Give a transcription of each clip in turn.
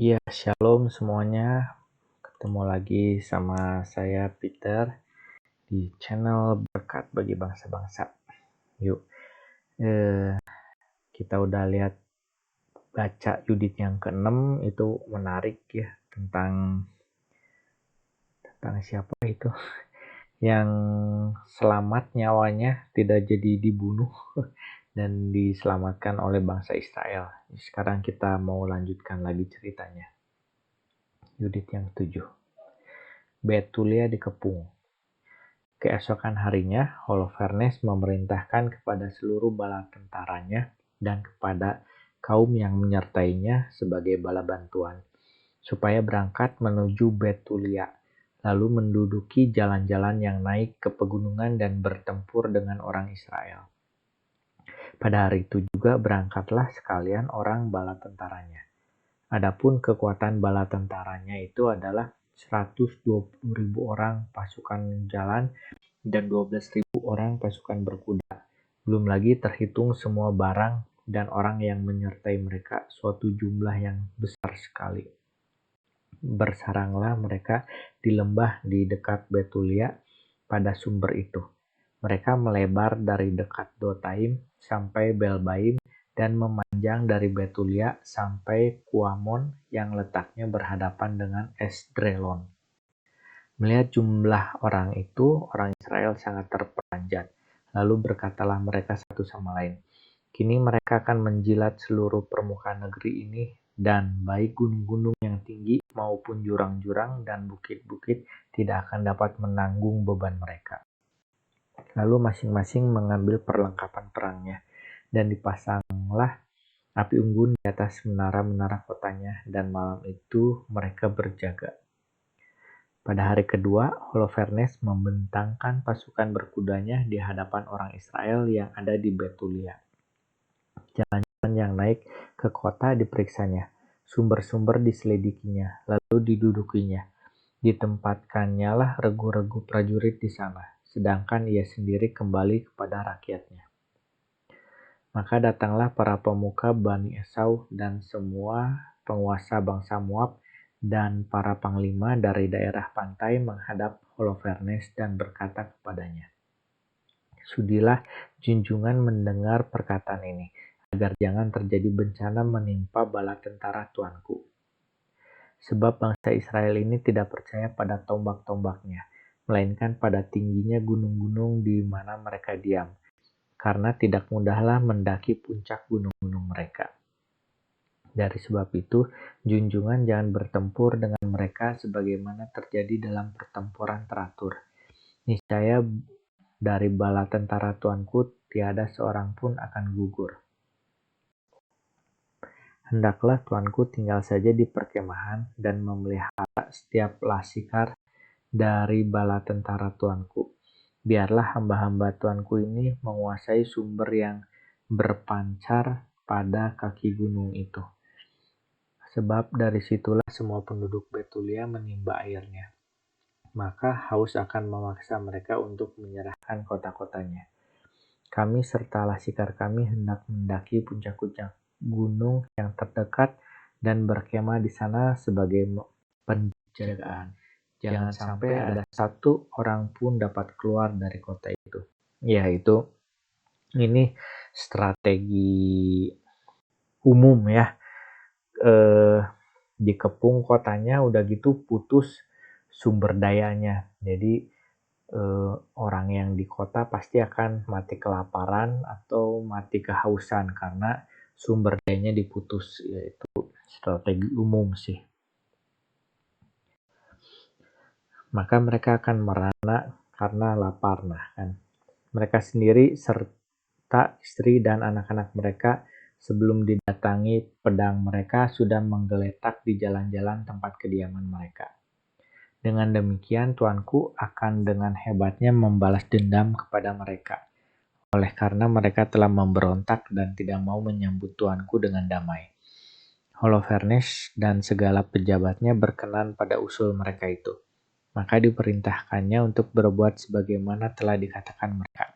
Ya, shalom semuanya. Ketemu lagi sama saya Peter di channel Berkat bagi Bangsa-Bangsa. Yuk, kita udah lihat baca Yudit yang ke-6 itu menarik ya tentang siapa itu yang selamat nyawanya tidak jadi dibunuh dan diselamatkan oleh bangsa Israel. Sekarang kita mau lanjutkan lagi ceritanya. Yudit yang 7. Betulia dikepung. Keesokan harinya, Holofernes memerintahkan kepada seluruh bala tentaranya dan kepada kaum yang menyertainya sebagai bala bantuan, supaya berangkat menuju Betulia, lalu menduduki jalan-jalan yang naik ke pegunungan dan bertempur dengan orang Israel. Pada hari itu juga berangkatlah sekalian orang bala tentaranya. Adapun kekuatan bala tentaranya itu adalah 120.000 orang pasukan jalan dan 12.000 orang pasukan berkuda. Belum lagi terhitung semua barang dan orang yang menyertai mereka, suatu jumlah yang besar sekali. Bersaranglah mereka di lembah di dekat Betulia pada sumber itu. Mereka melebar dari dekat Dotaim sampai Belbaim dan memanjang dari Betulia sampai Kuamon yang letaknya berhadapan dengan Esdrelon. Melihat jumlah orang itu, orang Israel sangat terperanjat. Lalu berkatalah mereka satu sama lain, "Kini mereka akan menjilat seluruh permukaan negeri ini, dan baik gunung-gunung yang tinggi maupun jurang-jurang dan bukit-bukit tidak akan dapat menanggung beban mereka." Lalu masing-masing mengambil perlengkapan perangnya, dan dipasanglah api unggun di atas menara-menara kotanya, dan malam itu mereka berjaga. Pada hari kedua, Holofernes membentangkan pasukan berkudanya di hadapan orang Israel yang ada di Betulia. Jalan-jalan yang naik ke kota diperiksanya, sumber-sumber diselidikinya, lalu didudukinya. Ditempatkannya lah regu-regu prajurit di sana, sedangkan ia sendiri kembali kepada rakyatnya. Maka datanglah para pemuka Bani Esau dan semua penguasa bangsa Moab dan para panglima dari daerah pantai menghadap Holofernes dan berkata kepadanya, "Sudilah junjungan mendengar perkataan ini, agar jangan terjadi bencana menimpa bala tentara tuanku. Sebab bangsa Israel ini tidak percaya pada tombak-tombaknya, melainkan pada tingginya gunung-gunung di mana mereka diam, karena tidak mudahlah mendaki puncak gunung-gunung mereka. Dari sebab itu, junjungan jangan bertempur dengan mereka sebagaimana terjadi dalam pertempuran teratur. Niscaya dari bala tentara tuanku tiada seorang pun akan gugur. Hendaklah tuanku tinggal saja di perkemahan dan memelihara setiap laskar dari bala tentara tuanku. Biarlah hamba-hamba tuanku ini menguasai sumber yang berpancar pada kaki gunung itu. Sebab dari situlah semua penduduk Betulia menimba airnya. Maka haus akan memaksa mereka untuk menyerahkan kota-kotanya. Kami serta laskar kami hendak mendaki puncak-puncak gunung yang terdekat dan berkemah di sana sebagai penjagaan. Jangan sampai ada satu orang pun dapat keluar dari kota itu." Yaitu ini strategi umum ya. Dikepung kotanya, udah gitu putus sumber dayanya. Jadi orang yang di kota pasti akan mati kelaparan atau mati kehausan karena sumber dayanya diputus. Yaitu strategi umum sih. Maka mereka akan merana karena lapar. Nah kan, mereka sendiri serta istri dan anak-anak mereka sebelum didatangi pedang mereka sudah menggeletak di jalan-jalan tempat kediaman mereka. Dengan demikian tuanku akan dengan hebatnya membalas dendam kepada mereka, oleh karena mereka telah memberontak dan tidak mau menyambut tuanku dengan damai. Holofernes dan segala pejabatnya berkenan pada usul mereka itu. Maka diperintahkannya untuk berbuat sebagaimana telah dikatakan mereka.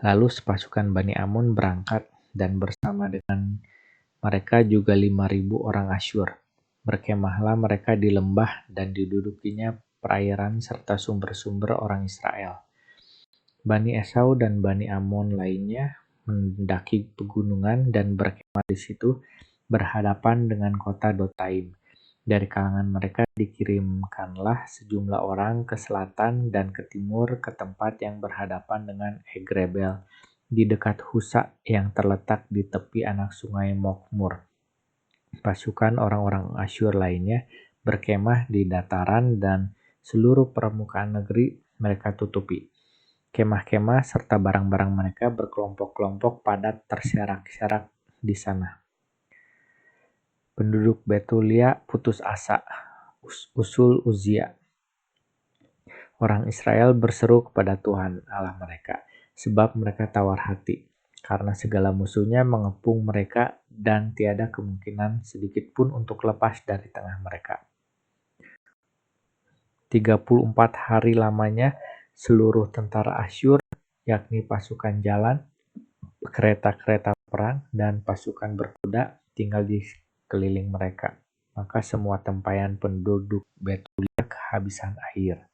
Lalu sepasukan Bani Amun berangkat dan bersama dengan mereka juga 5.000 orang Asyur. Berkemahlah mereka di lembah dan didudukinya perairan serta sumber-sumber orang Israel. Bani Esau dan Bani Amon lainnya mendaki pegunungan dan berkemah di situ berhadapan dengan kota Dotaim. Dari kalangan mereka dikirimkanlah sejumlah orang ke selatan dan ke timur ke tempat yang berhadapan dengan Egrebel di dekat Husa yang terletak di tepi anak sungai Mokmur. Pasukan orang-orang Asyur lainnya berkemah di dataran dan seluruh permukaan negeri mereka tutupi. Kemah-kemah serta barang-barang mereka berkelompok-kelompok padat terserak-serak di sana. Penduduk Betulia putus asa. Usul Uzia. Orang Israel berseru kepada Tuhan Allah mereka, sebab mereka tawar hati, karena segala musuhnya mengepung mereka dan tiada kemungkinan sedikit pun untuk lepas dari tengah mereka. 34 hari lamanya seluruh tentara Asyur, yakni pasukan jalan, kereta-kereta perang, dan pasukan berkuda tinggal di sekeliling mereka. Maka semua tempayan penduduk Betulia kehabisan air.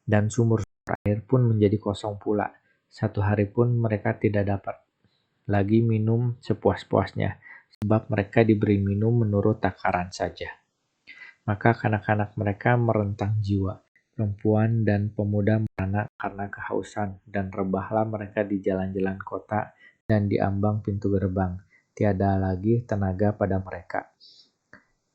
Dan sumur-sumur air pun menjadi kosong pula. Satu hari pun mereka tidak dapat lagi minum sepuas-puasnya, sebab mereka diberi minum menurut takaran saja. Maka kanak-kanak mereka merentang jiwa. Perempuan dan pemuda merana karena kehausan, dan rebahlah mereka di jalan-jalan kota dan di ambang pintu gerbang. Tiada lagi tenaga pada mereka.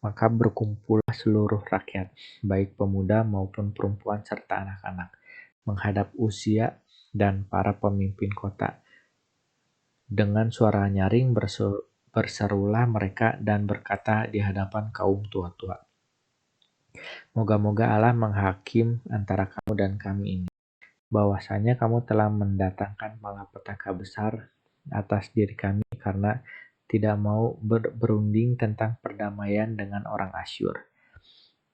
Maka berkumpullah seluruh rakyat, baik pemuda maupun perempuan serta anak-anak, menghadap Uzia dan para pemimpin kota. Dengan suara nyaring berserulah mereka dan berkata di hadapan kaum tua-tua, "Moga-moga Allah menghakim antara kamu dan kami ini, bahwasanya kamu telah mendatangkan malapetaka besar atas diri kami karena tidak mau berunding tentang perdamaian dengan orang Asyur.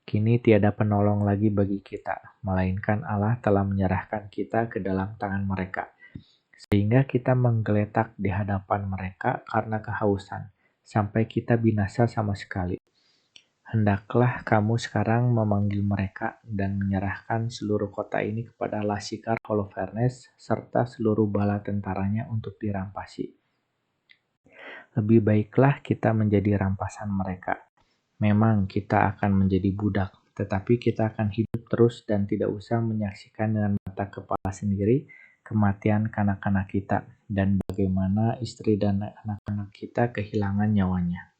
Kini tiada penolong lagi bagi kita, melainkan Allah telah menyerahkan kita ke dalam tangan mereka, sehingga kita menggeletak di hadapan mereka karena kehausan, sampai kita binasa sama sekali. Hendaklah kamu sekarang memanggil mereka dan menyerahkan seluruh kota ini kepada Lasikar Holofernes serta seluruh bala tentaranya untuk dirampasi. Lebih baiklah kita menjadi rampasan mereka. Memang kita akan menjadi budak, tetapi kita akan hidup terus dan tidak usah menyaksikan dengan mata kepala sendiri kematian kanak-kanak kita dan bagaimana istri dan anak-anak kita kehilangan nyawanya.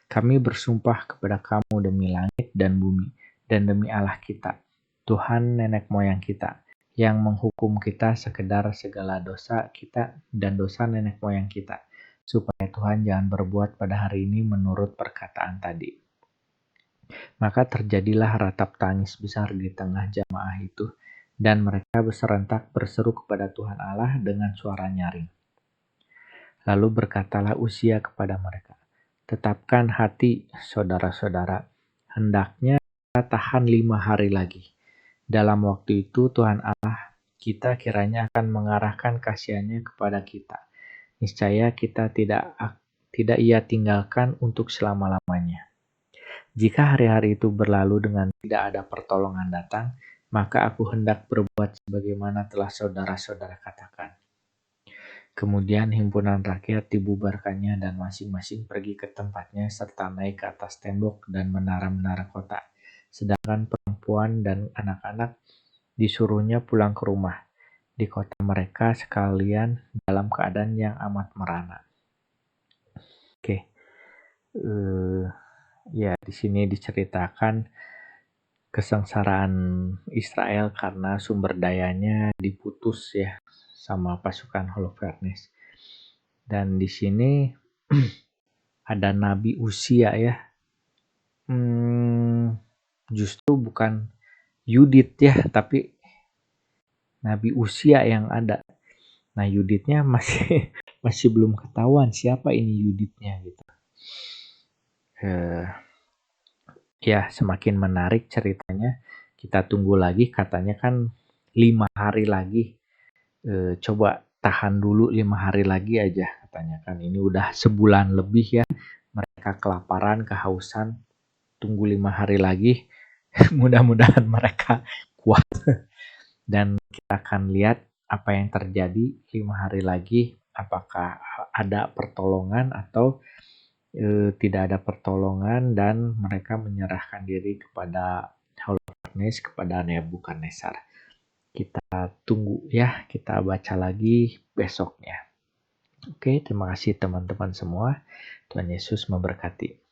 Kami bersumpah kepada kamu demi langit dan bumi dan demi Allah kita, Tuhan nenek moyang kita, yang menghukum kita sekedar segala dosa kita dan dosa nenek moyang kita, supaya Tuhan jangan berbuat pada hari ini menurut perkataan tadi." Maka terjadilah ratap tangis besar di tengah jamaah itu, dan mereka serentak berseru kepada Tuhan Allah dengan suara nyaring. Lalu berkatalah Uzia kepada mereka, "Tetapkan hati, saudara-saudara, hendaknya kita tahan 5 hari lagi. Dalam waktu itu Tuhan Allah kita kiranya akan mengarahkan kasih-Nya kepada kita. Niscaya kita tidak Ia tinggalkan untuk selama-lamanya. Jika hari-hari itu berlalu dengan tidak ada pertolongan datang, maka aku hendak berbuat sebagaimana telah saudara-saudara katakan." Kemudian himpunan rakyat dibubarkannya dan masing-masing pergi ke tempatnya serta naik ke atas tembok dan menara-menara kota. Sedangkan perempuan dan anak-anak disuruhnya pulang ke rumah di kota mereka sekalian dalam keadaan yang amat merana. Ya, di sini diceritakan kesengsaraan Israel karena sumber dayanya diputus ya sama pasukan Holofernes. Dan di sini ada Nabi Uzia ya. Justru bukan Yudit ya, tapi Nabi Uzia yang ada. Nah, Yuditnya masih belum ketahuan siapa ini Yuditnya gitu. Ya, semakin menarik ceritanya. Kita tunggu lagi, katanya kan 5 hari lagi. Coba tahan dulu 5 hari lagi aja katanya kan. Ini udah sebulan lebih ya mereka kelaparan, kehausan. Tunggu 5 hari lagi. Mudah-mudahan mereka kuat. Dan kita akan lihat apa yang terjadi 5 hari lagi. Apakah ada pertolongan atau tidak ada pertolongan dan mereka menyerahkan diri kepada Holofernes, kepada Nebukadnezar. Kita tunggu ya, kita baca lagi besoknya. Oke, terima kasih teman-teman semua. Tuhan Yesus memberkati.